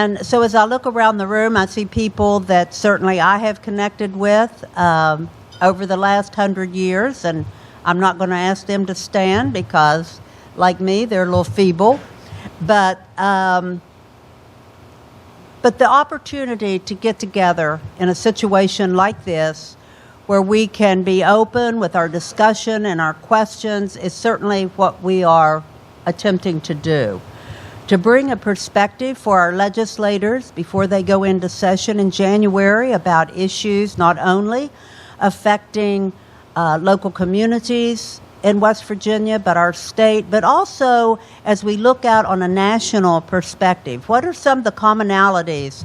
And so as I look around the room, I see people that certainly I have connected with over the last 100 years, and I'm not going to ask them to stand because, like me, they're a little feeble. But the opportunity to get together in a situation like this, where we can be open with our discussion and our questions, is certainly what we are attempting to do. To bring a perspective for our legislators before they go into session in January about issues not only affecting local communities in West Virginia, but our state, but also as we look out on a national perspective. What are some of the commonalities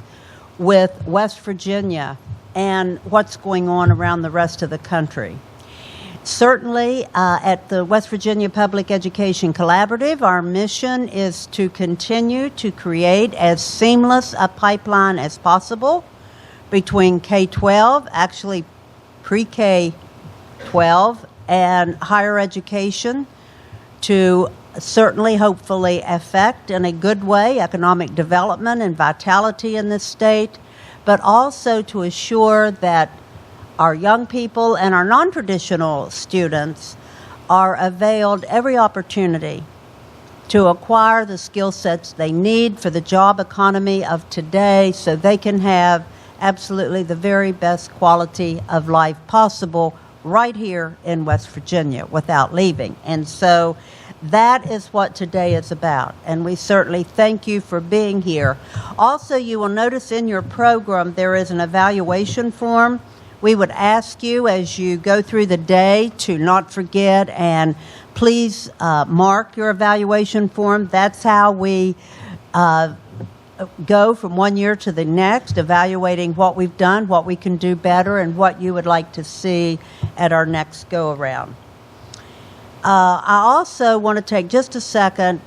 with West Virginia and what's going on around the rest of the country? Certainly, at the West Virginia Public Education Collaborative, our mission is to continue to create as seamless a pipeline as possible between K-12, actually pre-K-12, and higher education to certainly, hopefully, affect in a good way economic development and vitality in this state, but also to assure that our young people and our non-traditional students are availed every opportunity to acquire the skill sets they need for the job economy of today so they can have absolutely the very best quality of life possible right here in West Virginia without leaving. And so that is what today is about, and we certainly thank you for being here. Also, you will notice in your program there is an evaluation form. We would ask you as you go through the day to not forget and please mark your evaluation form. That's how we go from one year to the next, evaluating what we've done, what we can do better, and what you would like to see at our next go-around. I also want to take just a second.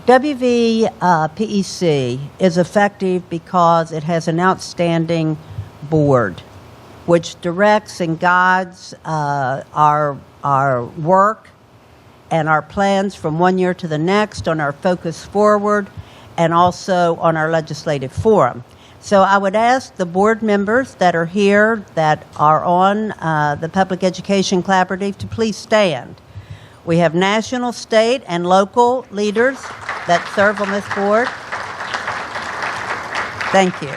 WVPEC is effective because it has an outstanding board which directs and guides our work and our plans from one year to the next on our focus forward and also on our legislative forum. So I would ask the board members that are here that are on the Public Education Collaborative to please stand. We have national, state, and local leaders that serve on this board. Thank you.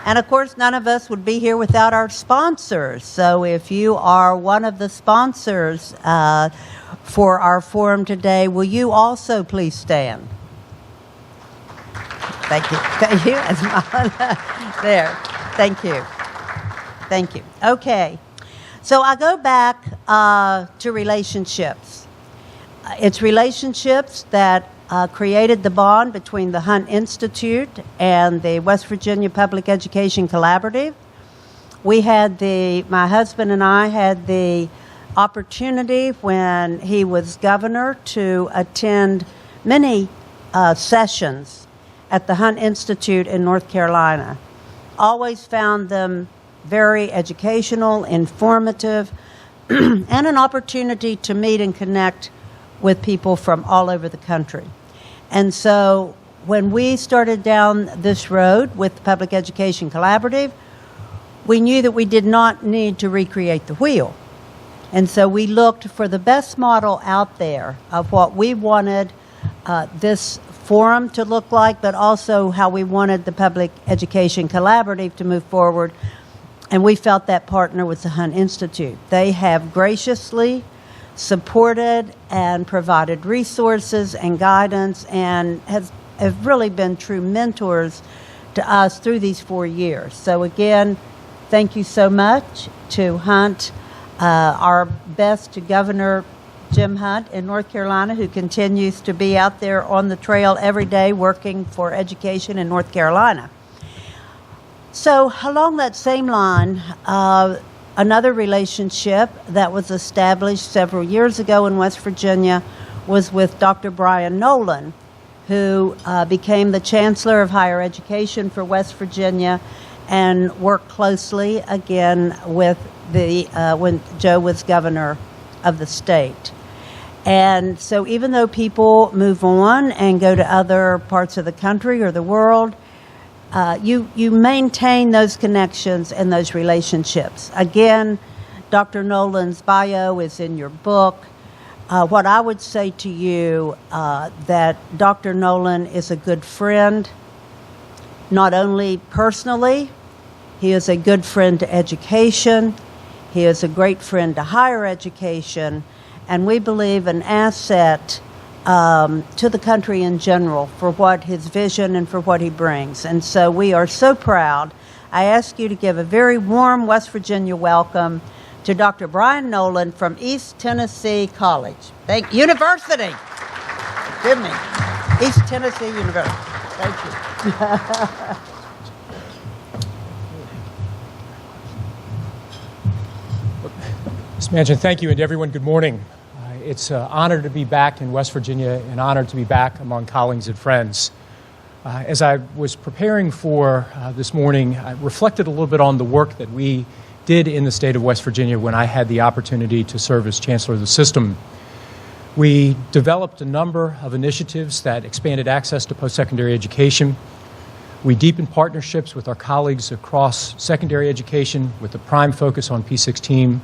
And of course, none of us would be here without our sponsors. So if you are one of the sponsors for our forum today, will you also please stand? Thank you. Thank you. There. Thank you. Thank you. Okay. So I go back to relationships. It's relationships that created the bond between the Hunt Institute and the West Virginia Public Education Collaborative. My husband and I had the opportunity when he was governor to attend many sessions at the Hunt Institute in North Carolina. Always found them very educational, informative, and an opportunity to meet and connect with people from all over the country. And so when we started down this road with the Public Education Collaborative, we knew that we did not need to recreate the wheel. And so we looked for the best model out there of what we wanted this forum to look like, but also how we wanted the Public Education Collaborative to move forward. And we felt that partner was the Hunt Institute. They have graciously supported and provided resources and guidance and have really been true mentors to us through these 4 years. So again, thank you so much to Hunt, our best to Governor Jim Hunt in North Carolina, who continues to be out there on the trail every day working for education in North Carolina. So along that same line, another relationship that was established several years ago in West Virginia was with Dr. Brian Nolan, who became the Chancellor of Higher Education for West Virginia and worked closely again with when Joe was governor of the state. And so even though people move on and go to other parts of the country or the world, you maintain those connections and those relationships. Again, Dr. Nolan's bio is in your book. What I would say to you, that Dr. Nolan is a good friend, not only personally, he is a good friend to education, he is a great friend to higher education, and we believe an asset to the country in general for what his vision and for what he brings. And so we are so proud. I ask you to give a very warm West Virginia welcome to Dr. Brian Nolan from East Tennessee College. University. Give me. East Tennessee University. Thank you. Ms. Manchin, thank you, and everyone, good morning. It's an honor to be back in West Virginia, an honor to be back among colleagues and friends. As I was preparing for this morning, I reflected a little bit on the work that we did in the state of West Virginia when I had the opportunity to serve as Chancellor of the system. We developed a number of initiatives that expanded access to post-secondary education. We deepened partnerships with our colleagues across secondary education with a prime focus on P16.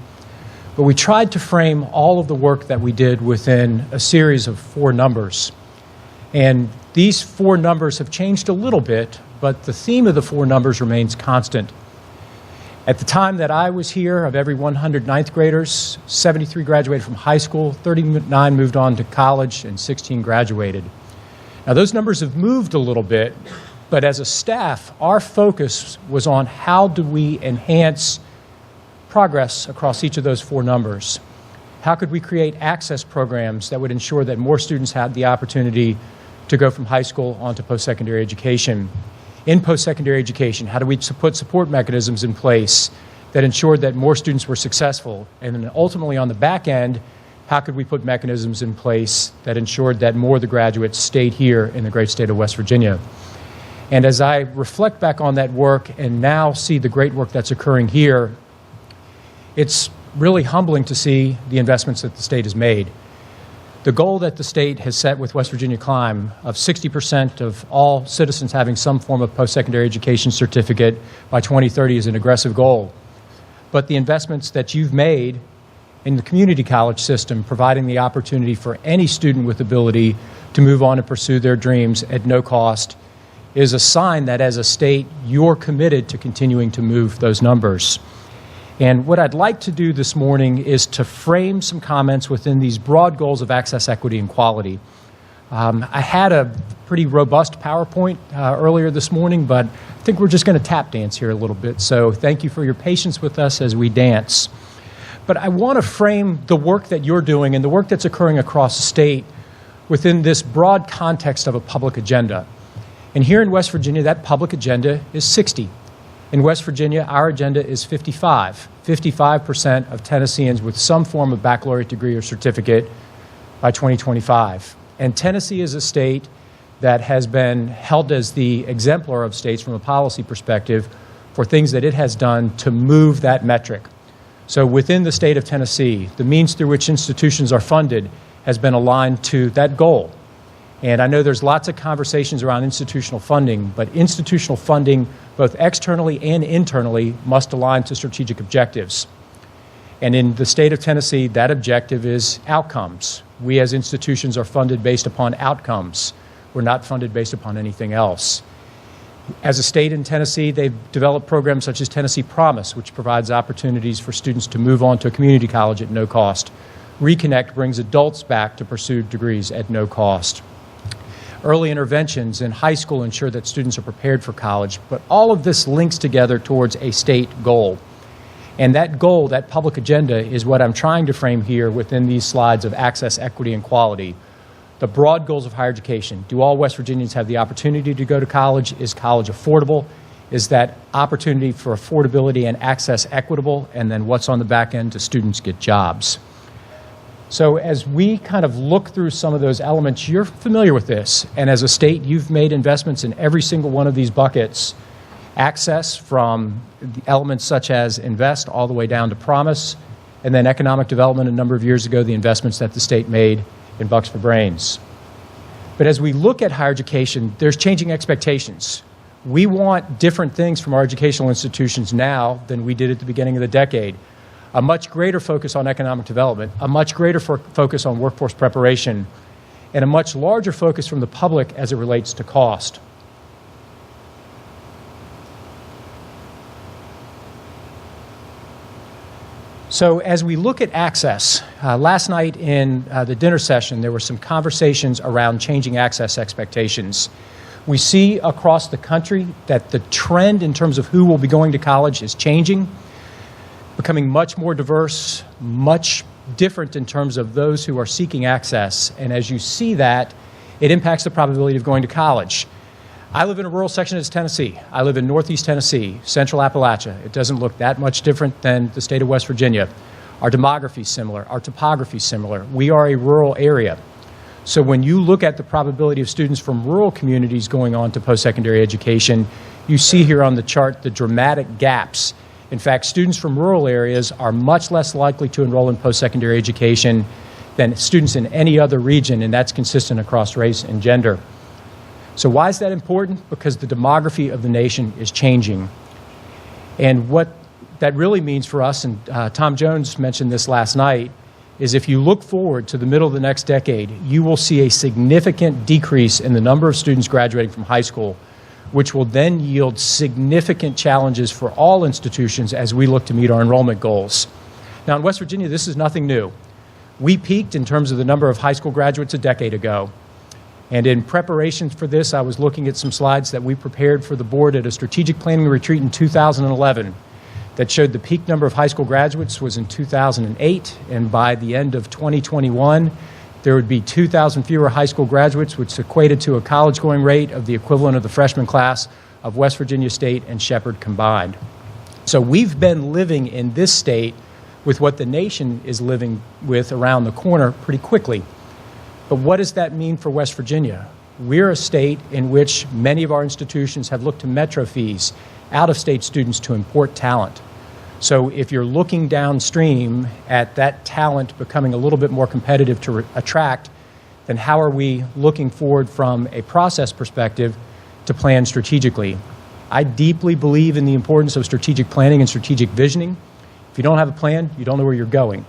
But we tried to frame all of the work that we did within a series of 4 numbers. And these 4 numbers have changed a little bit, but the theme of the 4 numbers remains constant. At the time that I was here, of every 100 ninth graders, 73 graduated from high school, 39 moved on to college, and 16 graduated. Now, those numbers have moved a little bit, but as a staff, our focus was on how do we enhance progress across each of those 4 numbers. How could we create access programs that would ensure that more students had the opportunity to go from high school on to post-secondary education? In post-secondary education, how do we put support mechanisms in place that ensured that more students were successful? And then ultimately on the back end, how could we put mechanisms in place that ensured that more of the graduates stayed here in the great state of West Virginia? And as I reflect back on that work and now see the great work that's occurring here, it's really humbling to see the investments that the state has made. The goal that the state has set with West Virginia Climb of 60% of all citizens having some form of post-secondary education certificate by 2030 is an aggressive goal. But the investments that you've made in the community college system, providing the opportunity for any student with ability to move on and pursue their dreams at no cost, is a sign that as a state, you're committed to continuing to move those numbers. And what I'd like to do this morning is to frame some comments within these broad goals of access, equity, and quality. I had a pretty robust PowerPoint earlier this morning, but I think we're just going to tap dance here a little bit. So thank you for your patience with us as we dance. But I want to frame the work that you're doing and the work that's occurring across the state within this broad context of a public agenda. And here in West Virginia, that public agenda is 60. In West Virginia, our agenda is 55. 55% of Tennesseans with some form of baccalaureate degree or certificate by 2025. And Tennessee is a state that has been held as the exemplar of states from a policy perspective for things that it has done to move that metric. So within the state of Tennessee, the means through which institutions are funded has been aligned to that goal. And I know there's lots of conversations around institutional funding, but institutional funding, both externally and internally, must align to strategic objectives. And in the state of Tennessee, that objective is outcomes. We as institutions are funded based upon outcomes. We're not funded based upon anything else. As a state in Tennessee, they've developed programs such as Tennessee Promise, which provides opportunities for students to move on to a community college at no cost. Reconnect brings adults back to pursue degrees at no cost. Early interventions in high school ensure that students are prepared for college, but all of this links together towards a state goal. And that goal, that public agenda, is what I'm trying to frame here within these slides of access, equity, and quality. The broad goals of higher education. Do all West Virginians have the opportunity to go to college? Is college affordable? Is that opportunity for affordability and access equitable? And then what's on the back end? Do students get jobs? So as we kind of look through some of those elements, you're familiar with this. And as a state, you've made investments in every single one of these buckets. Access from the elements such as invest all the way down to promise, and then economic development a number of years ago, the investments that the state made in Bucks for Brains. But as we look at higher education, there's changing expectations. We want different things from our educational institutions now than we did at the beginning of the decade. A much greater focus on economic development, a much greater focus on workforce preparation, and a much larger focus from the public as it relates to cost. So as we look at access, last night in the dinner session, there were some conversations around changing access expectations. We see across the country that the trend in terms of who will be going to college is changing, becoming much more diverse, much different in terms of those who are seeking access. And as you see that, it impacts the probability of going to college. I live in a rural section of Tennessee. I live in Northeast Tennessee, Central Appalachia. It doesn't look that much different than the state of West Virginia. Our demography is similar. Our topography is similar. We are a rural area. So when you look at the probability of students from rural communities going on to post-secondary education, you see here on the chart the dramatic gaps. In fact, students from rural areas are much less likely to enroll in post-secondary education than students in any other region, and that's consistent across race and gender. So why is that important? Because the demography of the nation is changing. And what that really means for us, and Tom Jones mentioned this last night, is if you look forward to the middle of the next decade, you will see a significant decrease in the number of students graduating from high school, which will then yield significant challenges for all institutions as we look to meet our enrollment goals. Now in West Virginia, this is nothing new. We peaked in terms of the number of high school graduates a decade ago. And in preparation for this, I was looking at some slides that we prepared for the board at a strategic planning retreat in 2011 that showed the peak number of high school graduates was in 2008, and by the end of 2021, there would be 2,000 fewer high school graduates, which equated to a college-going rate of the equivalent of the freshman class of West Virginia State and Shepherd combined. So we've been living in this state with what the nation is living with around the corner pretty quickly. But what does that mean for West Virginia? We're a state in which many of our institutions have looked to metro fees, out-of-state students to import talent. So if you're looking downstream at that talent becoming a little bit more competitive to attract, then how are we looking forward from a process perspective to plan strategically? I deeply believe in the importance of strategic planning and strategic visioning. If you don't have a plan, you don't know where you're going.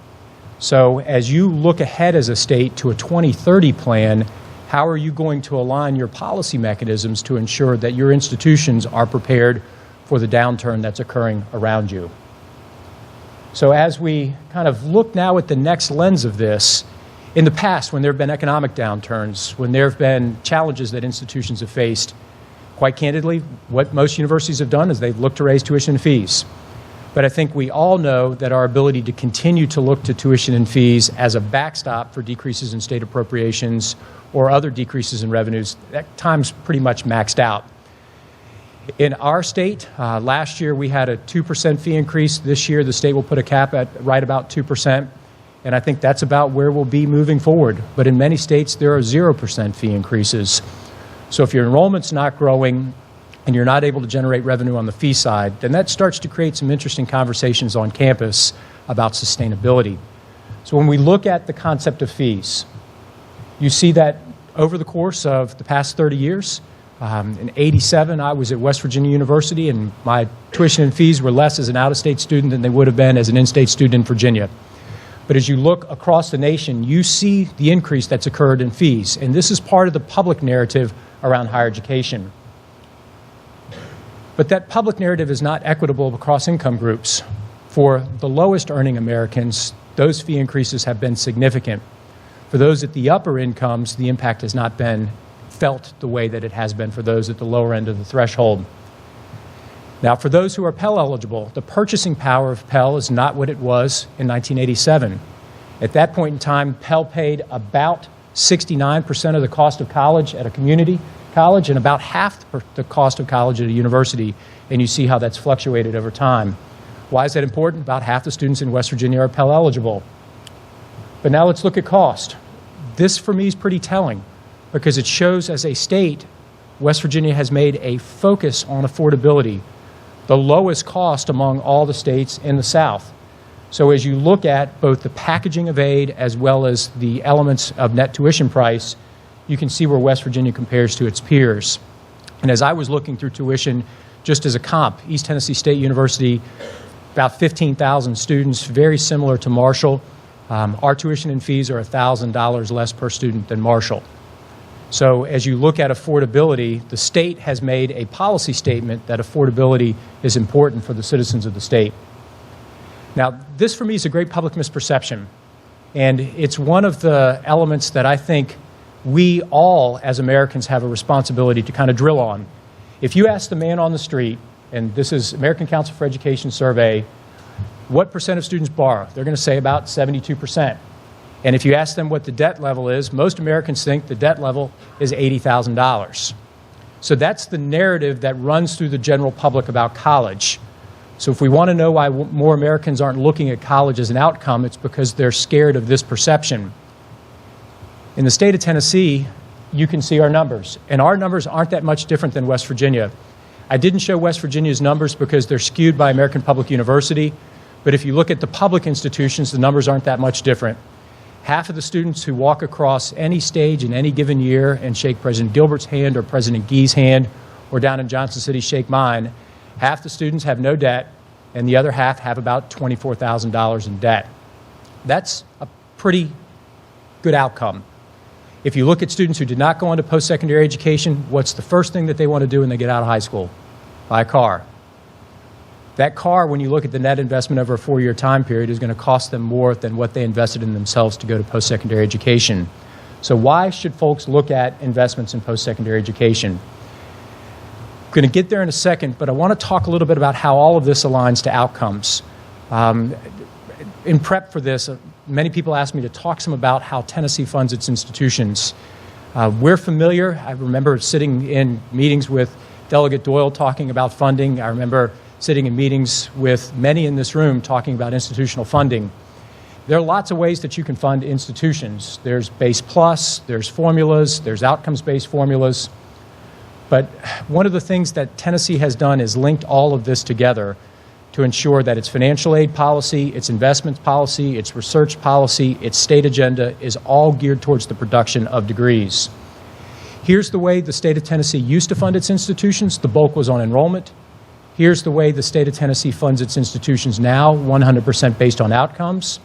So as you look ahead as a state to a 2030 plan, how are you going to align your policy mechanisms to ensure that your institutions are prepared for the downturn that's occurring around you? So as we kind of look now at the next lens of this, in the past when there have been economic downturns, when there have been challenges that institutions have faced, quite candidly, what most universities have done is they've looked to raise tuition and fees. But I think we all know that our ability to continue to look to tuition and fees as a backstop for decreases in state appropriations or other decreases in revenues, that time's pretty much maxed out. In our state, last year we had a 2% fee increase. This year the state will put a cap at right about 2%, and I think that's about where we'll be moving forward. But in many states there are 0% fee increases. So if your enrollment's not growing, and you're not able to generate revenue on the fee side, then that starts to create some interesting conversations on campus about sustainability. So when we look at the concept of fees, you see that over the course of the past 30 years, in '87, I was at West Virginia University, and my tuition and fees were less as an out-of-state student than they would have been as an in-state student in Virginia. But as you look across the nation, you see the increase that's occurred in fees, and this is part of the public narrative around higher education. But that public narrative is not equitable across income groups. For the lowest earning Americans, those fee increases have been significant. For those at the upper incomes, the impact has not been felt the way that it has been for those at the lower end of the threshold. Now, for those who are Pell eligible, the purchasing power of Pell is not what it was in 1987. At that point in time, Pell paid about 69% of the cost of college at a community college and about half the cost of college at a university, and you see how that's fluctuated over time. Why is that important? About half the students in West Virginia are Pell eligible. But now let's look at cost. This for me is pretty telling because it shows as a state, West Virginia has made a focus on affordability, the lowest cost among all the states in the South. So as you look at both the packaging of aid as well as the elements of net tuition price, you can see where West Virginia compares to its peers. And as I was looking through tuition, just as a comp, East Tennessee State University, about 15,000 students, very similar to Marshall. Our tuition and fees are $1,000 less per student than Marshall. So as you look at affordability, the state has made a policy statement that affordability is important for the citizens of the state. Now, this for me is a great public misperception, and it's one of the elements that I think we all as Americans have a responsibility to kind of drill on. If you ask the man on the street, and this is American Council for Education survey, what percent of students borrow? They're going to say about 72%. And if you ask them what the debt level is, most Americans think the debt level is $80,000. So that's the narrative that runs through the general public about college. So if we want to know why more Americans aren't looking at college as an outcome, it's because they're scared of this perception. In the state of Tennessee, you can see our numbers. And our numbers aren't that much different than West Virginia. I didn't show West Virginia's numbers because they're skewed by American Public University. But if you look at the public institutions, the numbers aren't that much different. Half of the students who walk across any stage in any given year and shake President Gilbert's hand or President Gee's hand, or down in Johnson City, shake mine, half the students have no debt, and the other half have about $24,000 in debt. That's a pretty good outcome. If you look at students who did not go on to post-secondary education, what's the first thing that they want to do when they get out of high school? Buy a car. That car, when you look at the net investment over a 4-year time period, is going to cost them more than what they invested in themselves to go to post-secondary education. So why should folks look at investments in post-secondary education? I'm going to get there in a second, but I want to talk a little bit about how all of this aligns to outcomes. In prep for this, many people asked me to talk some about how Tennessee funds its institutions. We're familiar. I remember sitting in meetings with Delegate Doyle talking about funding. I remember sitting in meetings with many in this room talking about institutional funding. There are lots of ways that you can fund institutions. There's base plus, there's formulas, there's outcomes-based formulas. But one of the things that Tennessee has done is linked all of this together to ensure that its financial aid policy, its investments policy, its research policy, its state agenda is all geared towards the production of degrees. Here's the way the state of Tennessee used to fund its institutions. The bulk was on enrollment. Here's the way the state of Tennessee funds its institutions now, 100% based on outcomes.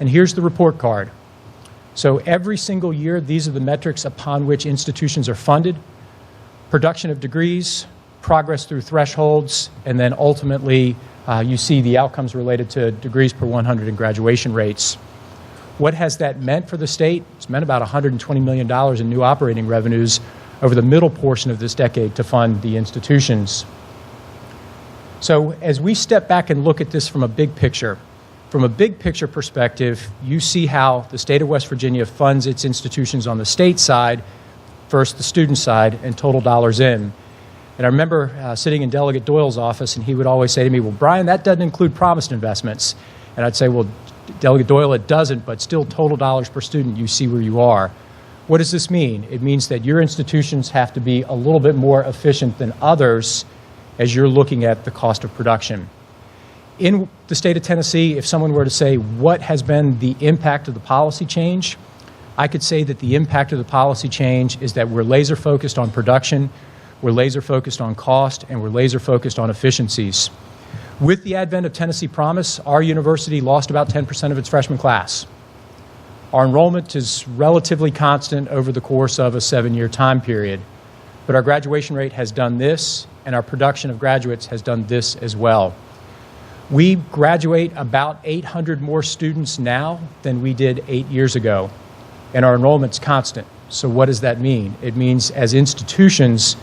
And here's the report card. So every single year, these are the metrics upon which institutions are funded: production of degrees, progress through thresholds, and then ultimately you see the outcomes related to degrees per 100 and graduation rates. What has that meant for the state? It's meant about $120 million in new operating revenues over the middle portion of this decade to fund the institutions. So as we step back and look at this from a big picture perspective, you see how the state of West Virginia funds its institutions on the state side, first the student side, and total dollars in. And I remember sitting in Delegate Doyle's office, and he would always say to me, well, Brian, that doesn't include promised investments. And I'd say, well, Delegate Doyle, it doesn't, but still total dollars per student, you see where you are. What does this mean? It means that your institutions have to be a little bit more efficient than others as you're looking at the cost of production. In the state of Tennessee, if someone were to say, what has been the impact of the policy change? I could say that the impact of the policy change is that we're laser focused on production, we're laser focused on cost, and we're laser focused on efficiencies. With the advent of Tennessee Promise, our university lost about 10% of its freshman class. Our enrollment is relatively constant over the course of a 7-year time period. But our graduation rate has done this, and our production of graduates has done this as well. We graduate about 800 more students now than we did 8 years ago, and our enrollment's constant. So what does that mean? It means as institutions,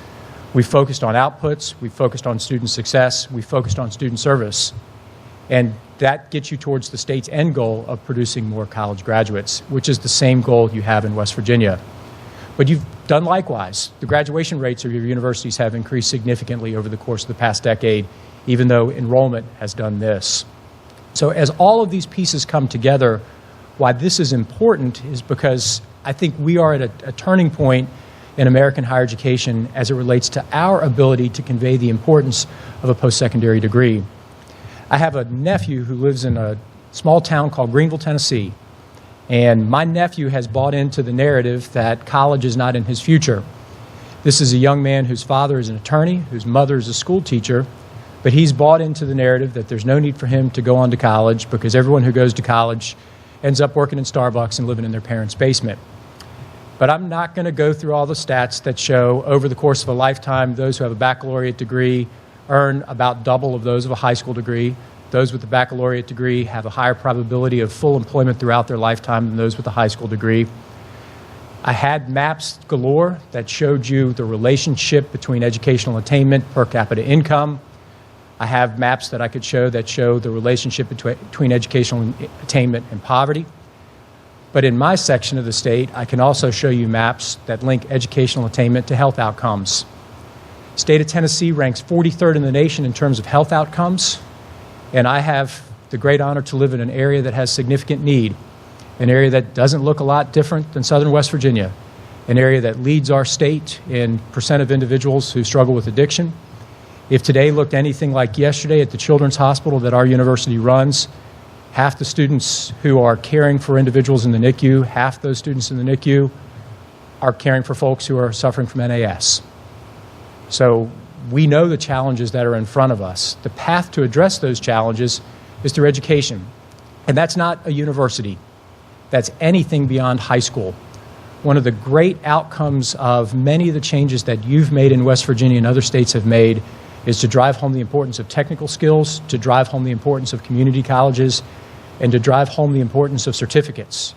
we focused on outputs, we focused on student success, we focused on student service. And that gets you towards the state's end goal of producing more college graduates, which is the same goal you have in West Virginia. But you've done likewise. The graduation rates of your universities have increased significantly over the course of the past decade, even though enrollment has done this. So as all of these pieces come together, why this is important is because I think we are at a turning point in American higher education as it relates to our ability to convey the importance of a post-secondary degree. I have a nephew who lives in a small town called Greenville, Tennessee. And my nephew has bought into the narrative that college is not in his future. This is a young man whose father is an attorney, whose mother is a school teacher, but he's bought into the narrative that there's no need for him to go on to college because everyone who goes to college ends up working in Starbucks and living in their parents' basement. But I'm not going to go through all the stats that show over the course of a lifetime, those who have a baccalaureate degree earn about double of those of a high school degree. Those with a baccalaureate degree have a higher probability of full employment throughout their lifetime than those with a high school degree. I had maps galore that showed you the relationship between educational attainment, per capita income. I have maps that I could show that show the relationship between educational attainment and poverty. But in my section of the state, I can also show you maps that link educational attainment to health outcomes. State of Tennessee ranks 43rd in the nation in terms of health outcomes, and I have the great honor to live in an area that has significant need, an area that doesn't look a lot different than southern West Virginia, an area that leads our state in percent of individuals who struggle with addiction. If today looked anything like yesterday at the Children's Hospital that our university runs, half the students who are caring for individuals in the NICU, half those students in the NICU are caring for folks who are suffering from NAS. So we know the challenges that are in front of us. The path to address those challenges is through education. And that's not a university. That's anything beyond high school. One of the great outcomes of many of the changes that you've made in West Virginia and other states have made is to drive home the importance of technical skills, to drive home the importance of community colleges, and to drive home the importance of certificates.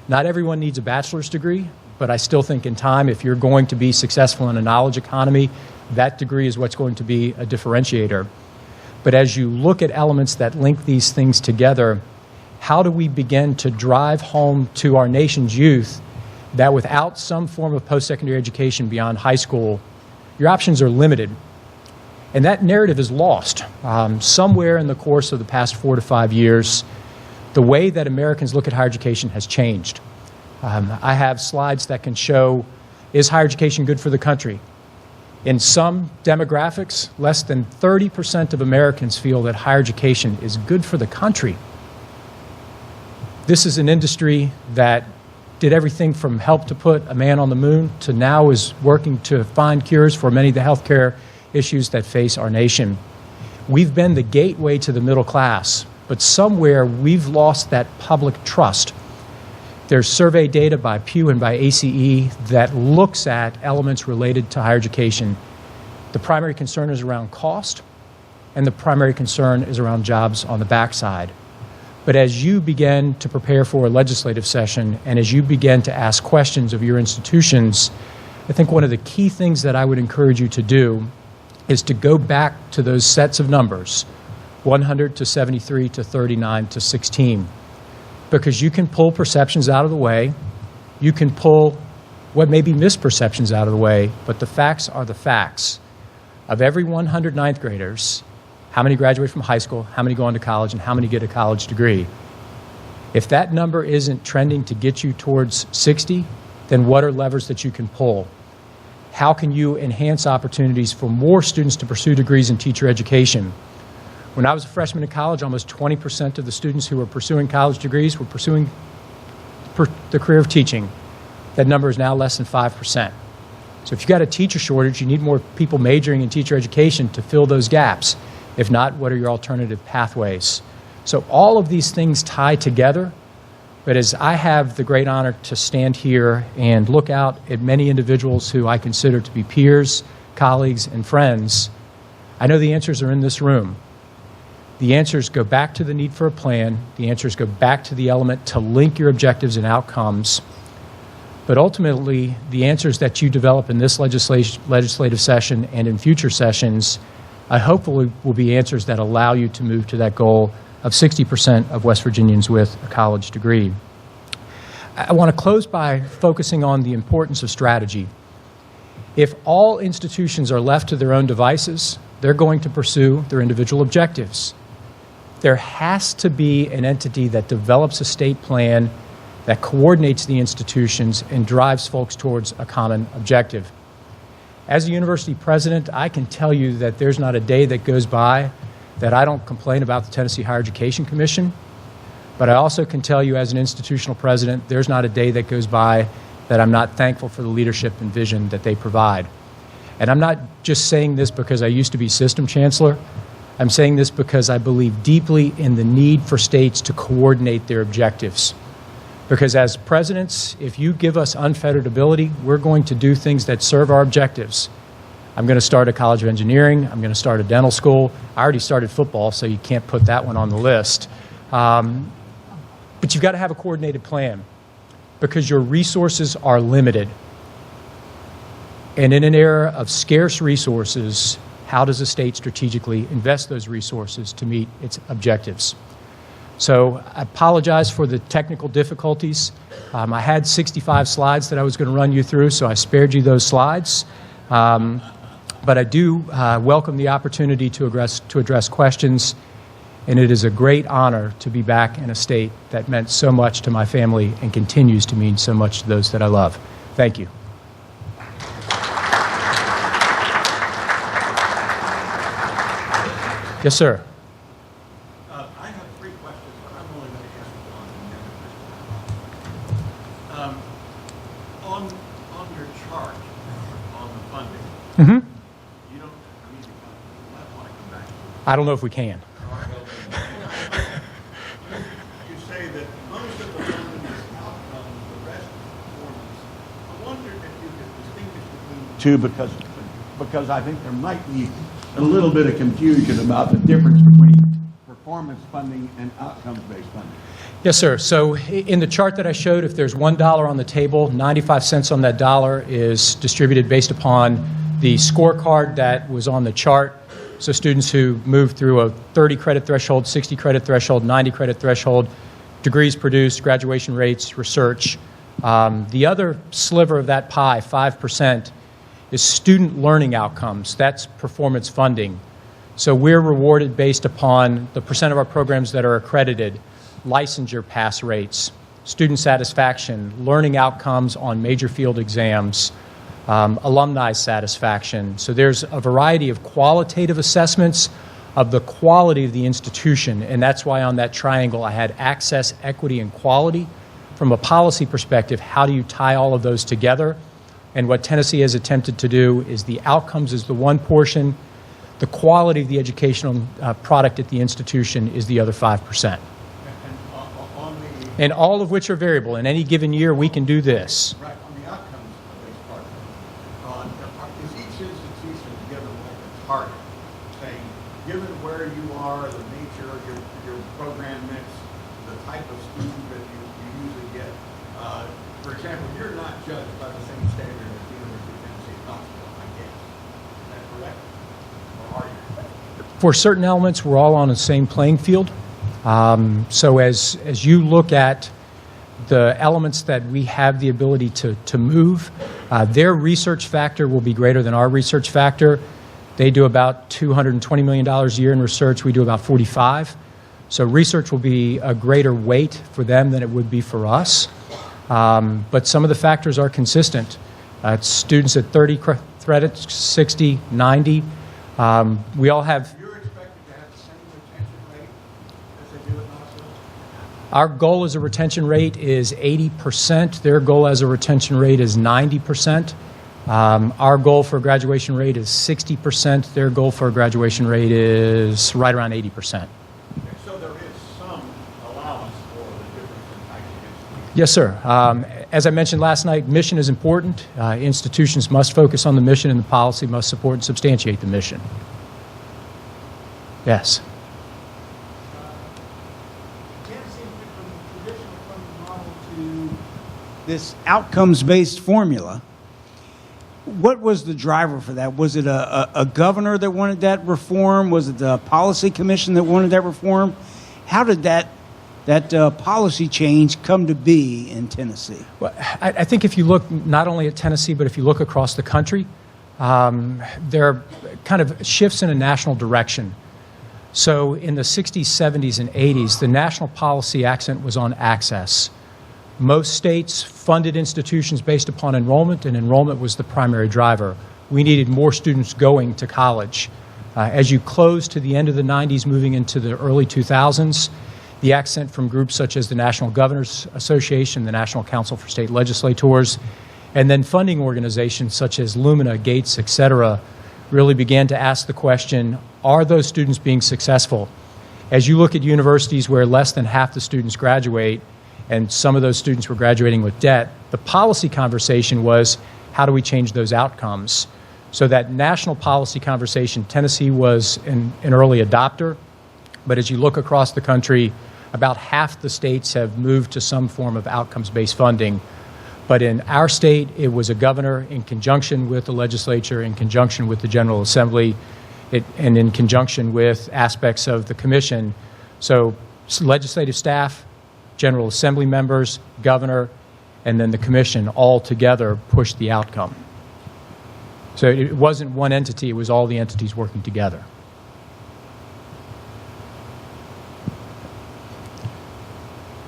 Not everyone needs a bachelor's degree, but I still think in time, if you're going to be successful in a knowledge economy, that degree is what's going to be a differentiator. But as you look at elements that link these things together, how do we begin to drive home to our nation's youth that without some form of post-secondary education beyond high school, your options are limited? And that narrative is lost. Somewhere in the course of the past 4 to 5 years, the way that Americans look at higher education has changed. I have slides that can show, is higher education good for the country? In some demographics, less than 30% of Americans feel that higher education is good for the country. This is an industry that did everything from help to put a man on the moon to now is working to find cures for many of the healthcare issues that face our nation. We've been the gateway to the middle class, but somewhere we've lost that public trust. There's survey data by Pew and by ACE that looks at elements related to higher education. The primary concern is around cost, and the primary concern is around jobs on the backside. But as you begin to prepare for a legislative session, and as you begin to ask questions of your institutions, I think one of the key things that I would encourage you to do is to go back to those sets of numbers, 100 to 73 to 39 to 16, because you can pull perceptions out of the way, you can pull what may be misperceptions out of the way, but the facts are the facts. Of every 100 ninth graders, how many graduate from high school, how many go on to college, and how many get a college degree? If that number isn't trending to get you towards 60, then what are levers that you can pull? How can you enhance opportunities for more students to pursue degrees in teacher education? When I was a freshman in college, almost 20% of the students who were pursuing college degrees were pursuing the career of teaching. That number is now less than 5%. So if you've got a teacher shortage, you need more people majoring in teacher education to fill those gaps. If not, what are your alternative pathways? So all of these things tie together. But as I have the great honor to stand here and look out at many individuals who I consider to be peers, colleagues, and friends, I know the answers are in this room. The answers go back to the need for a plan. The answers go back to the element to link your objectives and outcomes. But ultimately, the answers that you develop in this legislative session and in future sessions, I hope will be answers that allow you to move to that goal of 60% of West Virginians with a college degree. I want to close by focusing on the importance of strategy. If all institutions are left to their own devices, they're going to pursue their individual objectives. There has to be an entity that develops a state plan that coordinates the institutions and drives folks towards a common objective. As a university president, I can tell you that there's not a day that goes by that I don't complain about the Tennessee Higher Education Commission. But I also can tell you as an institutional president, there's not a day that goes by that I'm not thankful for the leadership and vision that they provide. And I'm not just saying this because I used to be system chancellor. I'm saying this because I believe deeply in the need for states to coordinate their objectives. Because as presidents, if you give us unfettered ability, we're going to do things that serve our objectives. I'm going to start a college of engineering. I'm going to start a dental school. I already started football, so you can't put that one on the list. But you've got to have a coordinated plan because your resources are limited. And in an era of scarce resources, how does a state strategically invest those resources to meet its objectives? So I apologize for the technical difficulties. I had 65 slides that I was going to run you through, so I spared you those slides. But I do welcome the opportunity to address questions, and it is a great honor to be back in a state that meant so much to my family and continues to mean so much to those that I love. Thank you. Yes, sir. I have three questions, but I'm only going to ask one. On your chart on the funding, you don't. I mean, you might want to come back to it. I don't know if we can. You say that most of the funding is outcomes, the rest is performance. I wondered if you could distinguish between the two because I think there might be a little bit of confusion about the difference between performance funding and outcomes-based funding. Yes, sir. So in the chart that I showed, if there's $1 on the table, 95 cents on that dollar is distributed based upon the scorecard that was on the chart. So students who move through a 30 credit threshold, 60 credit threshold, 90 credit threshold, degrees produced, graduation rates, research. The other sliver of that pie, 5%, is student learning outcomes. That's performance funding. So we're rewarded based upon the percent of our programs that are accredited, licensure pass rates, student satisfaction, learning outcomes on major field exams, alumni satisfaction. So there's a variety of qualitative assessments of the quality of the institution, and that's why on that triangle I had access, equity, and quality. From a policy perspective, how do you tie all of those together? And what Tennessee has attempted to do is the outcomes is the one portion, the quality of the educational product at the institution is the other 5%. And all of which are variable. In any given year, we can do this. Right, on the outcomes-based part, is each institution given like a target, saying, given where you are, the nature of your program mix, the type of student that you usually get, for example, you're not judged by the same standard as the University of Tennessee Knoxville, I guess. Is that correct? Or are you? For certain elements, we're all on the same playing field. So as you look at the elements that we have the ability to move, their research factor will be greater than our research factor. They do about $220 million a year in research. We do about 45. So research will be a greater weight for them than it would be for us. But some of the factors are consistent. It's students at 30 credits, 60, 90. We all have... You're expected to have the same retention rate as they do at Knoxville? Our goal as a retention rate is 80%. Their goal as a retention rate is 90%. Our goal for a graduation rate is 60%. Their goal for a graduation rate is right around 80%. So there is some allowance for the difference in type of institution. Yes, sir. As I mentioned last night, mission is important. Institutions must focus on the mission, and the policy must support and substantiate the mission. Yes. Tennessee went from the traditional funding model to this outcomes-based formula. What was the driver for that? Was it a governor that wanted that reform? Was it the policy commission that wanted that reform? How did that policy change come to be in Tennessee? Well, I think if you look not only at Tennessee, but if you look across the country, there are kind of shifts in a national direction. So in the 60s, 70s, and 80s, the national policy accent was on access. Most states funded institutions based upon enrollment, and enrollment was the primary driver. We needed more students going to college. As you close to the end of the 90s, moving into the early 2000s, the accent from groups such as the National Governors Association, the National Council for State Legislators, and then funding organizations such as Lumina, Gates, et cetera, really began to ask the question, are those students being successful? As you look at universities where less than half the students graduate, and some of those students were graduating with debt, the policy conversation was, how do we change those outcomes? So that national policy conversation, Tennessee was an early adopter, but as you look across the country, about half the states have moved to some form of outcomes-based funding. But in our state, it was a governor in conjunction with the legislature, in conjunction with the General Assembly, and in conjunction with aspects of the commission. So legislative staff, General Assembly members, governor, and then the commission all together pushed the outcome. So it wasn't one entity, it was all the entities working together.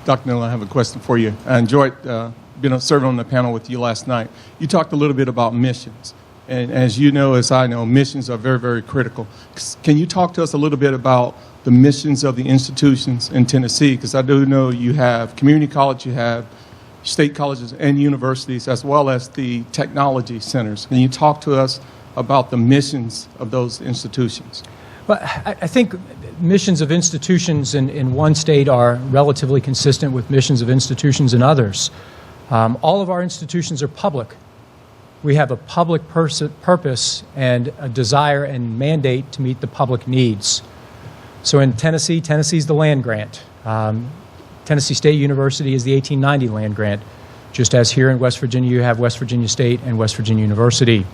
Dr. Nolan, I have a question for you. I enjoyed serving on the panel with you last night. You talked a little bit about missions. And as you know, as I know, missions are very, very critical. Can you talk to us a little bit about the missions of the institutions in Tennessee? Because I do know you have community college, you have state colleges and universities, as well as the technology centers. Can you talk to us about the missions of those institutions? Well, I think missions of institutions in one state are relatively consistent with missions of institutions in others. All of our institutions are public. We have a public purpose and a desire and mandate to meet the public needs. So in Tennessee, Tennessee's the land grant. Tennessee State University is the 1890 land grant, just as here in West Virginia you have West Virginia State and West Virginia University.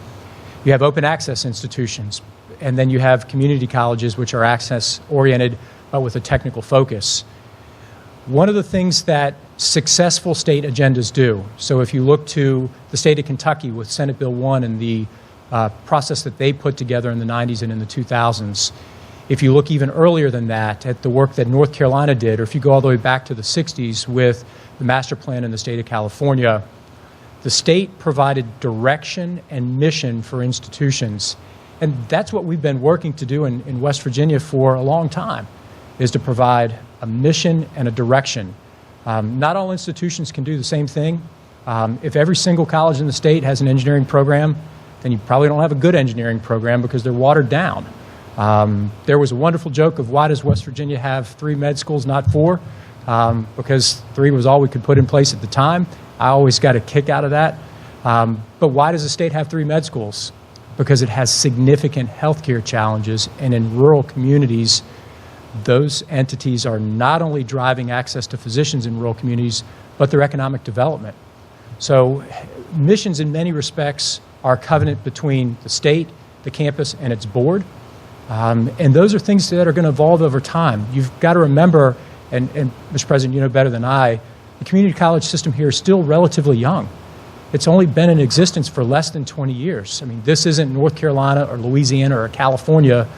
You have open access institutions, and then you have community colleges which are access-oriented but with a technical focus. One of the things that successful state agendas do, so if you look to the state of Kentucky with Senate Bill 1 and the process that they put together in the 90s and in the 2000s, if you look even earlier than that at the work that North Carolina did, or if you go all the way back to the 60s with the master plan in the state of California, the state provided direction and mission for institutions. And that's what we've been working to do in West Virginia for a long time, is to provide a mission and a direction. Not all institutions can do the same thing. If every single college in the state has an engineering program, then you probably don't have a good engineering program because they're watered down. There was a wonderful joke of why does West Virginia have 3 med schools, not 4? Because 3 was all we could put in place at the time. I always got a kick out of that. But why does the state have 3 med schools? Because it has significant healthcare challenges, and in rural communities, those entities are not only driving access to physicians in rural communities, but their economic development. So missions in many respects are a covenant between the state, the campus, and its board. And those are things that are going to evolve over time. You've got to remember, and Mr. President, you know better than I, the community college system here is still relatively young. It's only been in existence for less than 20 years. I mean, this isn't North Carolina or Louisiana or California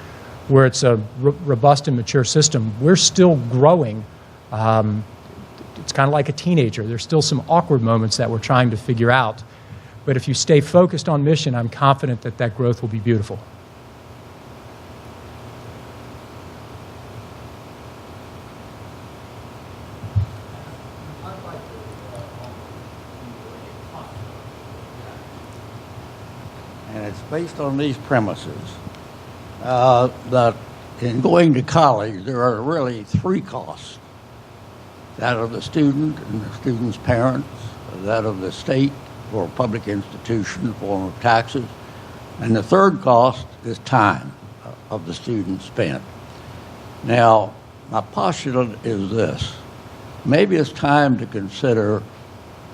where it's a robust and mature system. We're still growing. It's kind of like a teenager. There's still some awkward moments that we're trying to figure out. But if you stay focused on mission, I'm confident that that growth will be beautiful. And it's based on these premises that in going to college, there are really 3 costs. That of the student and the student's parents, that of the state or public institution in the form of taxes, and the third cost is time of the student spent. Now, my postulate is this. Maybe it's time to consider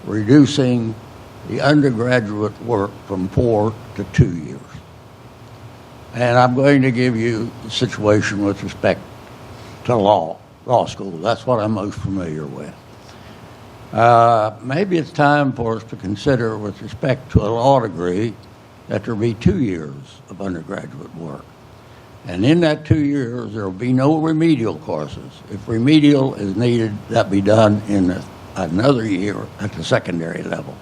reducing the undergraduate work from 4 to 2 years. And I'm going to give you the situation with respect to law school. That's what I'm most familiar with. Maybe it's time for us to consider with respect to a law degree that there be 2 years of undergraduate work. And in that 2 years, there will be no remedial courses. If remedial is needed, that be done in another year at the secondary level.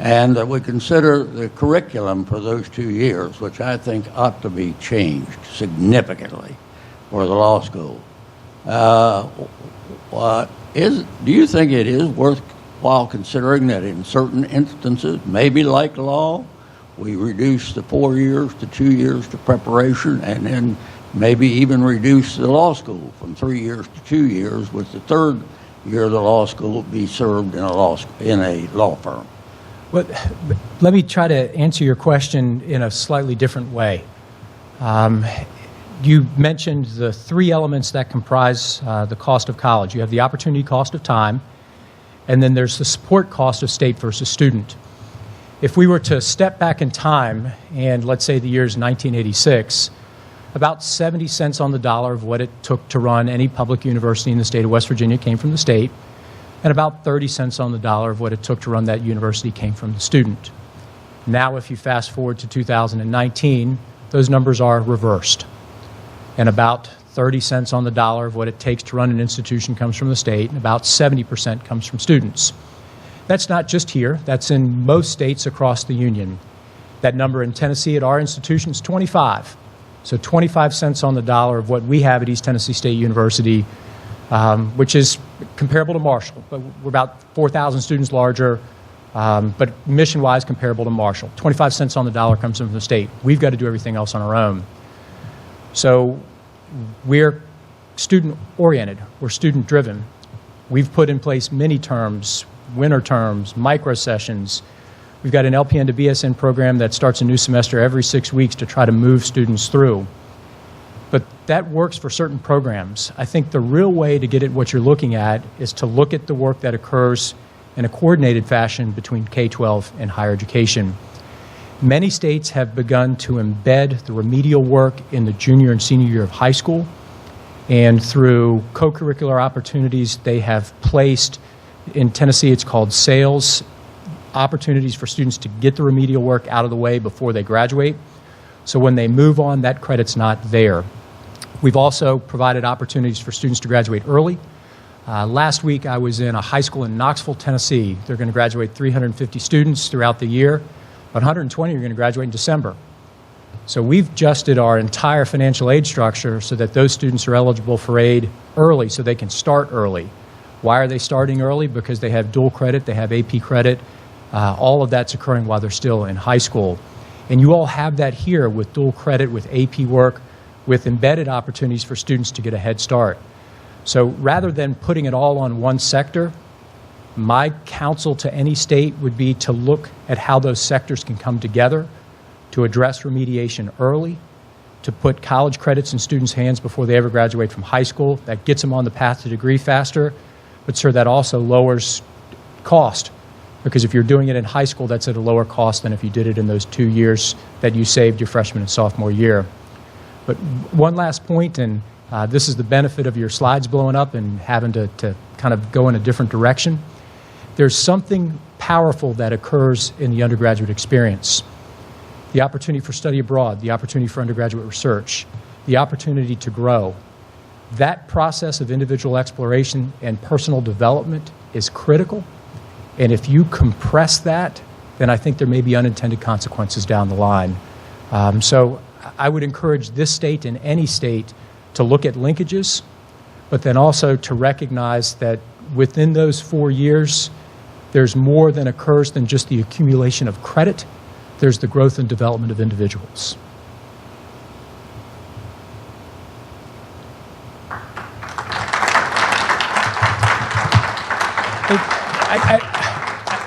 And that we consider the curriculum for those 2 years, which I think ought to be changed significantly for the law school. Do you think it is worthwhile considering that in certain instances, maybe like law, we reduce the 4 years to 2 years to preparation, and then maybe even reduce the law school from 3 years to 2 years, with the third year of the law school be served in a law firm? Well, let me try to answer your question in a slightly different way. You mentioned the three elements that comprise the cost of college. You have the opportunity cost of time, and then there's the support cost of state versus student. If we were to step back in time, and let's say the year is 1986, about 70 cents on the dollar of what it took to run any public university in the state of West Virginia came from the state, and about 30 cents on the dollar of what it took to run that university came from the student. Now, if you fast forward to 2019, those numbers are reversed. And about 30 cents on the dollar of what it takes to run an institution comes from the state, and about 70% comes from students. That's not just here. That's in most states across the union. That number in Tennessee at our institution is 25. So 25 cents on the dollar of what we have at East Tennessee State University, which is comparable to Marshall. But we're about 4,000 students larger, but mission-wise comparable to Marshall. 25 cents on the dollar comes from the state. We've got to do everything else on our own. So we're student-oriented. We're student-driven. We've put in place mini-terms, winter terms, micro-sessions. We've got an LPN to BSN program that starts a new semester every 6 weeks to try to move students through. But that works for certain programs. I think the real way to get at what you're looking at is to look at the work that occurs in a coordinated fashion between K-12 and higher education. Many states have begun to embed the remedial work in the junior and senior year of high school, and through co-curricular opportunities they have placed, in Tennessee it's called sales, opportunities for students to get the remedial work out of the way before they graduate. So when they move on, that credit's not there. We've also provided opportunities for students to graduate early. Last week I was in a high school in Knoxville, Tennessee. They're going to graduate 350 students throughout the year. 120 are going to graduate in December. So we've adjusted our entire financial aid structure so that those students are eligible for aid early so they can start early. Why are they starting early? Because they have dual credit, they have AP credit. All of that's occurring while they're still in high school. And you all have that here with dual credit, with AP work, with embedded opportunities for students to get a head start. So rather than putting it all on one sector, my counsel to any state would be to look at how those sectors can come together to address remediation early, to put college credits in students' hands before they ever graduate from high school. That gets them on the path to degree faster, but sir, that also lowers cost, because if you're doing it in high school, that's at a lower cost than if you did it in those 2 years that you saved your freshman and sophomore year. But one last point, and this is the benefit of your slides blowing up and having to kind of go in a different direction. There's something powerful that occurs in the undergraduate experience. The opportunity for study abroad, the opportunity for undergraduate research, the opportunity to grow. That process of individual exploration and personal development is critical. And if you compress that, then I think there may be unintended consequences down the line. So I would encourage this state and any state to look at linkages, but then also to recognize that within those 4 years, there's more than occurs than just the accumulation of credit. There's the growth and development of individuals.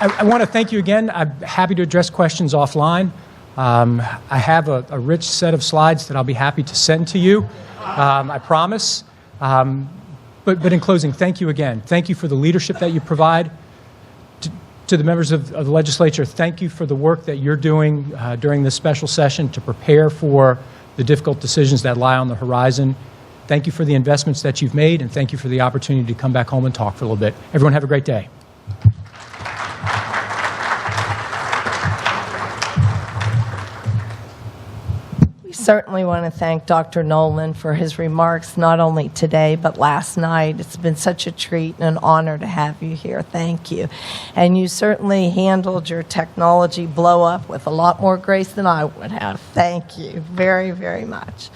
I want to thank you again. I'm happy to address questions offline. I have a rich set of slides that I'll be happy to send to you, I promise. But in closing, thank you again. Thank you for the leadership that you provide. To the members of the legislature, thank you for the work that you're doing during this special session to prepare for the difficult decisions that lie on the horizon. Thank you for the investments that you've made, and thank you for the opportunity to come back home and talk for a little bit. Everyone have a great day. Certainly want to thank Dr. Nolan for his remarks, not only today, but last night. It's been such a treat and an honor to have you here. Thank you. And you certainly handled your technology blow up with a lot more grace than I would have. Thank you very, very much.